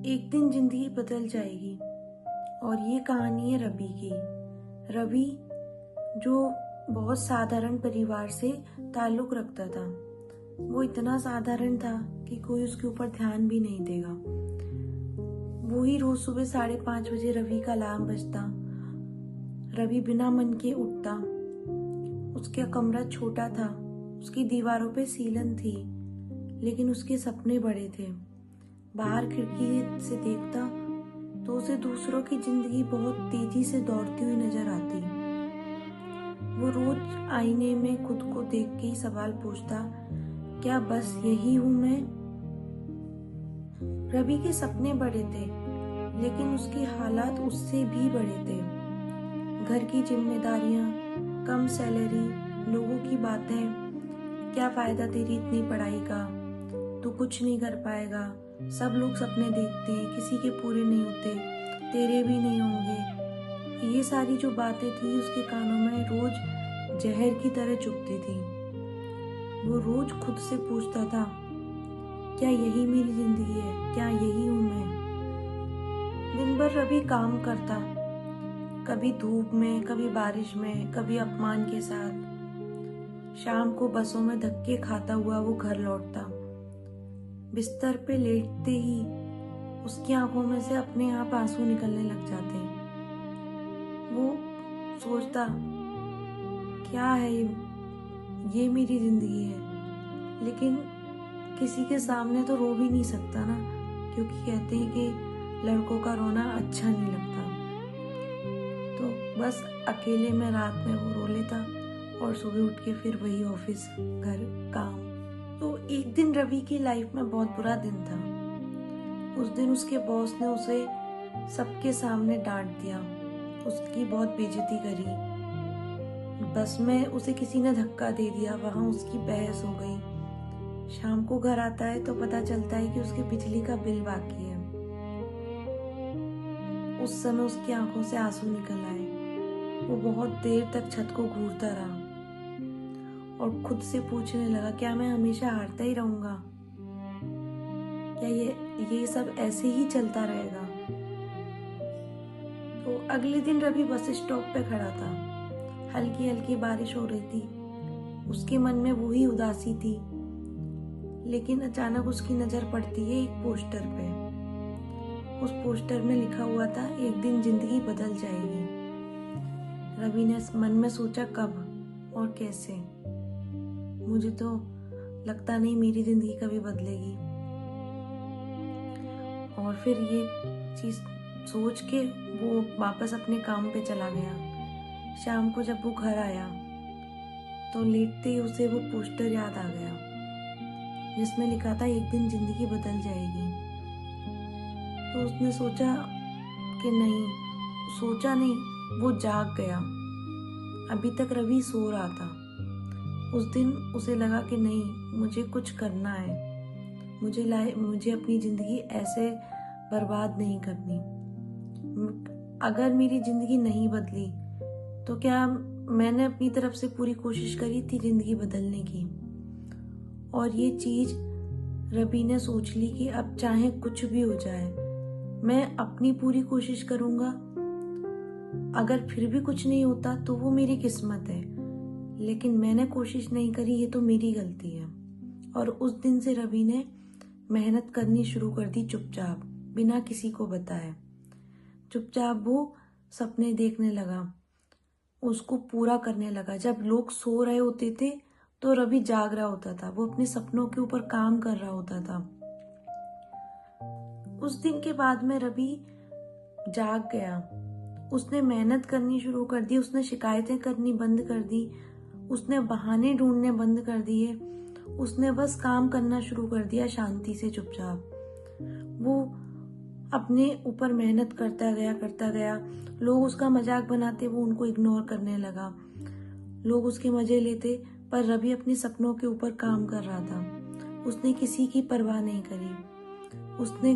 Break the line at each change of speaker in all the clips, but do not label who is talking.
एक दिन जिंदगी बदल जाएगी। और ये कहानी है रवि की। रवि जो बहुत साधारण परिवार से ताल्लुक रखता था। वो इतना साधारण था कि कोई उसके ऊपर ध्यान भी नहीं देगा। वो ही रोज सुबह 5:30 बजे रवि का अलार्म बजता। रवि बिना मन के उठता। उसका कमरा छोटा था, उसकी दीवारों पे सीलन थी, लेकिन उसके सपने बड़े थे। बाहर खिड़की से देखता तो उसे दूसरों की जिंदगी बहुत तेजी से दौड़ती हुई नजर आती। वो रोज आईने में खुद को देख के ही सवाल पूछता, क्या बस यही हूं मैं? रवि के सपने बड़े थे, लेकिन उसके हालात उससे भी बड़े थे। घर की जिम्मेदारियां, कम सैलरी, लोगों की बातें, क्या फायदा तेरी इतनी पढ़ाई का, तू कुछ नहीं कर पाएगा, सब लोग सपने देखते हैं, किसी के पूरे नहीं होते, तेरे भी नहीं होंगे। ये सारी जो बातें थी उसके कानों में रोज जहर की तरह चुभती थी। वो रोज खुद से पूछता था, क्या यही मेरी जिंदगी है? क्या यही हूं मैं? दिन भर रवि काम करता, कभी धूप में, कभी बारिश में, कभी अपमान के साथ। शाम को बसों में धक्के खाता हुआ वो घर लौटता। बिस्तर पे लेटते ही उसकी आंखों में से अपने आप आंसू निकलने लग जाते। वो सोचता, क्या है ये मेरी जिंदगी है। लेकिन किसी के सामने तो रो भी नहीं सकता ना, क्योंकि कहते हैं कि लड़कों का रोना अच्छा नहीं लगता। तो बस अकेले में रात में वो रो लेता और सुबह उठ के फिर वही ऑफिस, घर, काम। तो एक दिन रवि की लाइफ में बहुत बुरा दिन था। उस दिन उसके बॉस ने उसे सबके सामने डांट दिया, उसकी बहुत बेइज्जती करी। बस में उसे किसी ने धक्का दे दिया, वहां उसकी बहस हो गई। शाम को घर आता है तो पता चलता है कि उसके बिजली का बिल बाकी है। उस समय उसकी आंखों से आंसू निकल आए। वो बहुत देर तक छत को घूरता रहा और खुद से पूछने लगा, क्या मैं हमेशा हारता ही रहूंगा? क्या ये सब ऐसे ही चलता रहेगा? तो अगले दिन रवि बस स्टॉप पे खड़ा था। हल्की हल्की बारिश हो रही थी। उसके मन में वही उदासी थी। लेकिन अचानक उसकी नजर पड़ती है एक पोस्टर पे। उस पोस्टर में लिखा हुआ था, एक दिन जिंदगी बदल जाएगी। रवि ने मन में सोचा, कब और कैसे? मुझे तो लगता नहीं मेरी जिंदगी कभी बदलेगी। और फिर ये चीज सोच के वो वापस अपने काम पे चला गया। शाम को जब वो घर आया तो लेटते ही उसे वो पोस्टर याद आ गया, जिसमें लिखा था, एक दिन जिंदगी बदल जाएगी। तो उसने सोचा कि नहीं, सोचा नहीं, वो जाग गया। अभी तक रवि सो रहा था। उस दिन उसे लगा कि नहीं, मुझे कुछ करना है। मुझे अपनी जिंदगी ऐसे बर्बाद नहीं करनी। अगर मेरी जिंदगी नहीं बदली तो क्या मैंने अपनी तरफ से पूरी कोशिश करी थी जिंदगी बदलने की? और ये चीज रवि ने सोच ली कि अब चाहे कुछ भी हो जाए, मैं अपनी पूरी कोशिश करूंगा। अगर फिर भी कुछ नहीं होता तो वो मेरी किस्मत है, लेकिन मैंने कोशिश नहीं करी, ये तो मेरी गलती है। और उस दिन से रवि ने मेहनत करनी शुरू कर दी, चुपचाप, बिना किसी को बताए। चुपचाप वो सपने देखने लगा, उसको पूरा करने लगा। जब लोग सो रहे होते थे तो रवि जाग रहा होता था, वो अपने सपनों के ऊपर काम कर रहा होता था। उस दिन के बाद में रवि जाग गया। उसने मेहनत करनी शुरू कर दी, उसने शिकायतें करनी बंद कर दी, उसने बहाने ढूंढने बंद कर दिए, उसने बस काम करना शुरू कर दिया शांति से, चुपचाप। वो अपने ऊपर मेहनत करता गया। लोग उसका मजाक बनाते, वो उनको इग्नोर करने लगा। लोग उसके मजे लेते, पर रवि अपने सपनों के ऊपर काम कर रहा था। उसने किसी की परवाह नहीं करी। उसने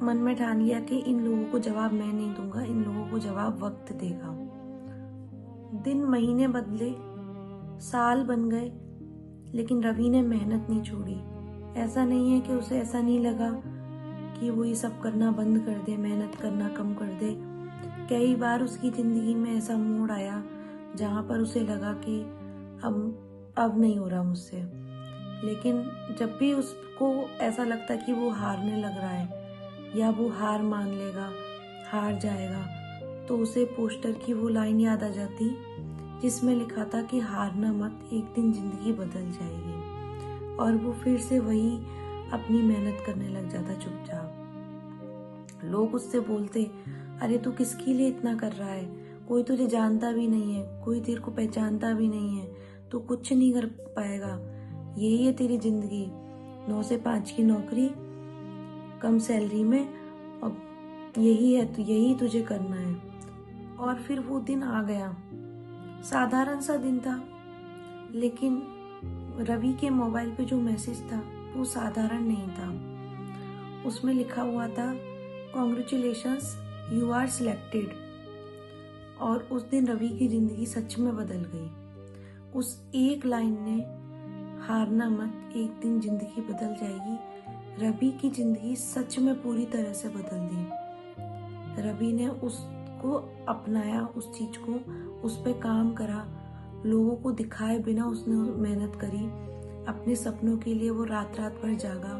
मन में ठान लिया कि इन लोगों को जवाब मैं नहीं दूंगा, इन लोगों को जवाब वक्त देगा। दिन महीने बदले, साल बन गए, लेकिन रवि ने मेहनत नहीं छोड़ी। ऐसा नहीं है कि उसे ऐसा नहीं लगा कि वो ये सब करना बंद कर दे, मेहनत करना कम कर दे। कई बार उसकी ज़िंदगी में ऐसा मोड़ आया जहाँ पर उसे लगा कि अब नहीं हो रहा मुझसे। लेकिन जब भी उसको ऐसा लगता कि वो हारने लग रहा है या वो हार मान लेगा, हार जाएगा, तो उसे पोस्टर की वो लाइन याद आ जाती जिसमें लिखा था कि हारना मत, एक दिन ज़िंदगी बदल जाएगी। और वो फिर से वही अपनी मेहनत करने लग जाता चुपचाप। लोग उससे बोलते, अरे तू किसके लिए इतना कर रहा है, कोई तुझे जानता भी नहीं है, कोई तेरे को पहचानता भी नहीं है, तू कुछ नहीं कर पाएगा, यही है तेरी जिंदगी, 9 से 5 की नौकरी, कम सैलरी में, अब यही है, तो यही तुझे करना है। और फिर वो दिन आ गया। साधारण सा दिन था, लेकिन रवि के मोबाइल पे जो मैसेज था वो साधारण नहीं था। उसमें लिखा हुआ था, कॉन्ग्रेचुलेशंस, यू आर सिलेक्टेड। और उस दिन रवि की जिंदगी सच में बदल गई। उस एक लाइन ने, हारना मत, एक दिन जिंदगी बदल जाएगी, रवि की जिंदगी सच में पूरी तरह से बदल दी। रवि ने उसको अपनाया, उस चीज को, उस पे काम करा, लोगों को दिखाए बिना उसने मेहनत करी। अपने सपनों के लिए वो रात रात भर जागा,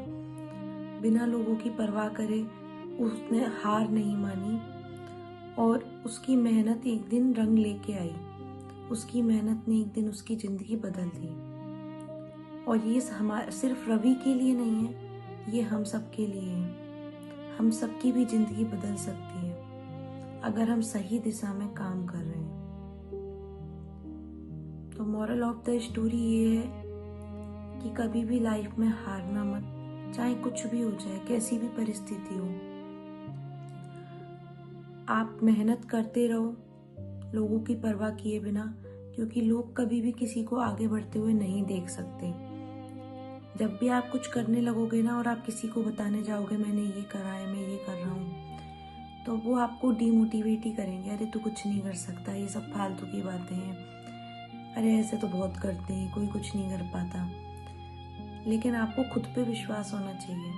बिना लोगों की परवाह करे उसने हार नहीं मानी। और उसकी मेहनत एक दिन रंग लेके आई। उसकी मेहनत ने एक दिन उसकी जिंदगी बदल दी। और ये सिर्फ रवि के लिए नहीं है, ये हम सब के लिए है। हम सबकी भी जिंदगी बदल सकती है अगर हम सही दिशा में काम कर रहे हैं। तो मोरल ऑफ द स्टोरी ये है कि कभी भी लाइफ में हारना मत, चाहे कुछ भी हो जाए, कैसी भी परिस्थिति हो। आप मेहनत करते रहो, लोगों की परवाह किए बिना, क्योंकि लोग कभी भी किसी को आगे बढ़ते हुए नहीं देख सकते। जब भी आप कुछ करने लगोगे ना और आप किसी को बताने जाओगे मैंने ये करा है, मैं ये कर रहा हूँ, तो वो आपको डिमोटिवेट ही करेंगे। अरे तू कुछ नहीं कर सकता, ये सब फालतू की बातें हैं, अरे ऐसे तो बहुत करते हैं, कोई कुछ नहीं कर पाता। लेकिन आपको खुद पे विश्वास होना चाहिए।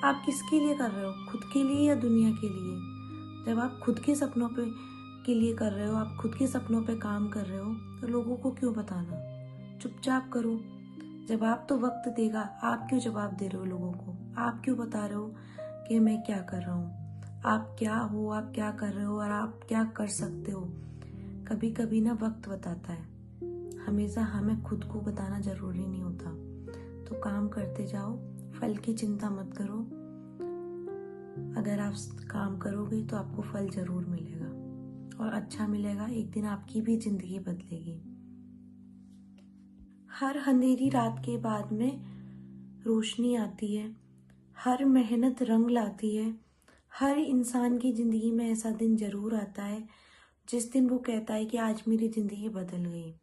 आप किसके लिए कर रहे हो, खुद के लिए या दुनिया के लिए? जब आप खुद के सपनों पे के लिए कर रहे हो, आप खुद के सपनों पे काम कर रहे हो, तो लोगों को क्यों बताना? चुपचाप करो। जब आप तो वक्त देगा, आप क्यों जवाब दे रहे हो लोगों को? आप क्यों बता रहे हो कि मैं क्या कर रहा हूँ? आप क्या हो, आप क्या कर रहे हो और आप क्या कर सकते हो? कभी कभी ना वक्त बताता है, हमेशा हमें खुद को बताना जरूरी नहीं होता। तो काम करते जाओ, फल की चिंता मत करो। अगर आप काम करोगे तो आपको फल जरूर मिलेगा और अच्छा मिलेगा। एक दिन आपकी भी जिंदगी बदलेगी। हर अंधेरी रात के बाद में रोशनी आती है, हर मेहनत रंग लाती है। हर इंसान की जिंदगी में ऐसा दिन जरूर आता है जिस दिन वो कहता है कि आज मेरी जिंदगी बदल गई।